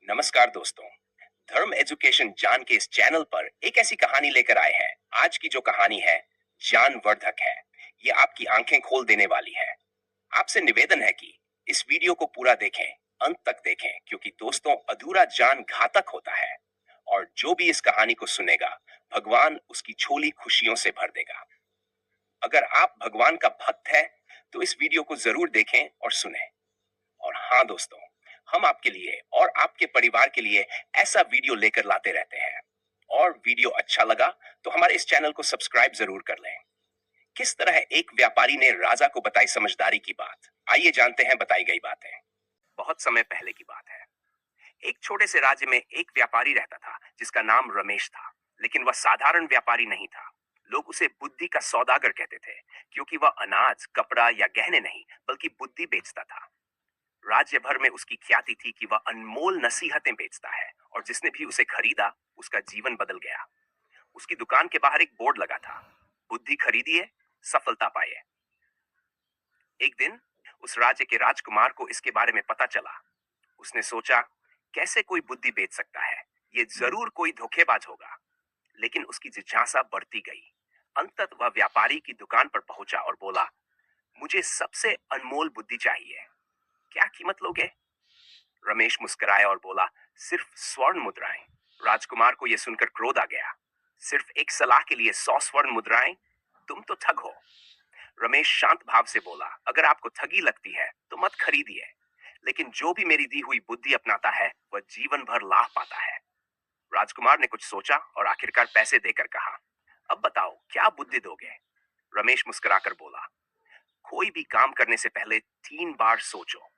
नमस्कार दोस्तों। धर्म एजुकेशन जान के इस चैनल पर एक ऐसी कहानी लेकर आए हैं। आज की जो कहानी है ज्ञानवर्धक है। ये आपकी आंखें खोल देने वाली है। आपसे निवेदन है कि इस वीडियो को पूरा देखें, अंत तक देखें, क्योंकि दोस्तों अधूरा ज्ञान घातक होता है और जो भी इस कहानी को सुनेगा भगवान उसकी झोली खुशियों से भर देगा। अगर आप भगवान का भक्त है तो इस वीडियो को जरूर देखें और सुने। और हाँ दोस्तों, हम आपके लिए और आपके परिवार के लिए ऐसा वीडियो लेकर लाते रहते हैं। और वीडियो अच्छा लगा तो हमारे इस चैनल को सब्सक्राइब जरूर कर लें। किस तरह एक व्यापारी ने राजा को बताई समझदारी की बात, आइए जानते हैं बताई गई बातें। बहुत समय पहले की बात है। एक छोटे से राज्य में एक व्यापारी रहता था जिसका नाम रमेश था। लेकिन वह साधारण व्यापारी नहीं था। लोग उसे बुद्धि का सौदागर कहते थे, क्योंकि वह अनाज, कपड़ा या गहने नहीं बल्कि बुद्धि बेचता था। राज्य भर में उसकी ख्याति थी कि वह अनमोल नसीहतें बेचता है और जिसने भी उसे खरीदा उसका जीवन बदल गया। उसकी दुकान के बाहर एक बोर्ड लगा था, बुद्धि खरीदिए, सफलता पाइए। एक दिन उस राज्य के राजकुमार को इसके बारे में पता चला। उसने सोचा, कैसे कोई बुद्धि बेच सकता है, ये जरूर कोई धोखेबाज होगा। लेकिन उसकी जिज्ञासा बढ़ती गई। अंततः वह व्यापारी की दुकान पर पहुंचा और बोला, मुझे सबसे अनमोल बुद्धि चाहिए, क्या कीमत लोगे? रमेश मुस्कुराया और बोला, सिर्फ स्वर्ण मुद्राएं। राजकुमार को यह सुनकर क्रोध आ गया। सिर्फ एक सलाह के लिए 100 स्वर्ण मुद्राएं? तुम तो ठग हो। रमेश शांत भाव से बोला, अगर आपको ठगी लगती है तो मत खरीदिए, लेकिन जो भी मेरी दी हुई बुद्धि अपनाता है वह जीवन भर लाभ पाता है। राजकुमार ने कुछ सोचा और आखिरकार पैसे देकर कहा, अब बताओ क्या बुद्धि दोगे? रमेश मुस्कुराकर बोला, कोई भी काम करने से पहले 3 बार सोचो।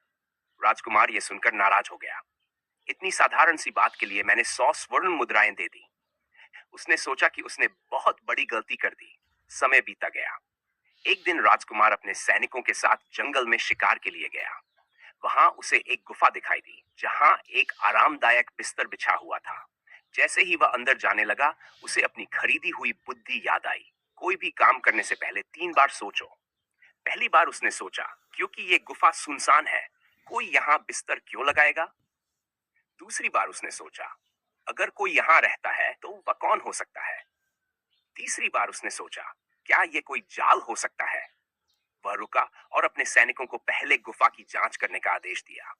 राजकुमार यह सुनकर नाराज हो गया। इतनी साधारण सी बात के लिए मैंने 100 स्वर्ण मुद्राएं दे दी। उसने सोचा कि उसने बहुत बड़ी गलती कर दी। समय बीता गया। एक दिन राजकुमार अपने सैनिकों के साथ जंगल में शिकार के लिए गया। वहां उसे एक गुफा दिखाई दी जहां एक आरामदायक बिस्तर बिछा हुआ था। जैसे ही वह अंदर जाने लगा उसे अपनी खरीदी हुई बुद्धि याद आई। कोई भी काम करने से पहले 3 बार सोचो। पहली बार उसने सोचा, क्योंकि ये गुफा सुनसान है, कोई यहाँ बिस्तर क्यों लगाएगा? दूसरी बार उसने सोचा, अगर कोई यहाँ रहता है तो वह कौन हो सकता है? तीसरी बार उसने सोचा, क्या ये कोई जाल हो सकता है? वह रुका और अपने सैनिकों को पहले गुफा की जांच करने का आदेश दिया।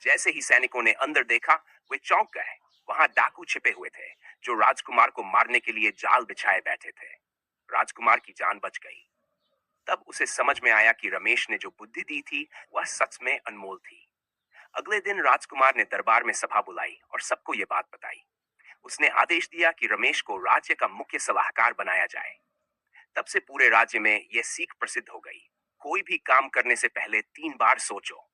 जैसे ही सैनिकों ने अंदर देखा, वे चौंक गए। वहां डाकू छिपे हुए थे जो राजकुमार को मारने के लिए जाल बिछाए बैठे थे। राजकुमार की जान बच गई। तब उसे समझ में आया कि रमेश ने जो बुद्धि दी थी वह सच में अनमोल थी। अगले दिन राजकुमार ने दरबार में सभा बुलाई और सबको ये बात बताई। उसने आदेश दिया कि रमेश को राज्य का मुख्य सलाहकार बनाया जाए। तब से पूरे राज्य में यह सीख प्रसिद्ध हो गई, कोई भी काम करने से पहले 3 बार सोचो।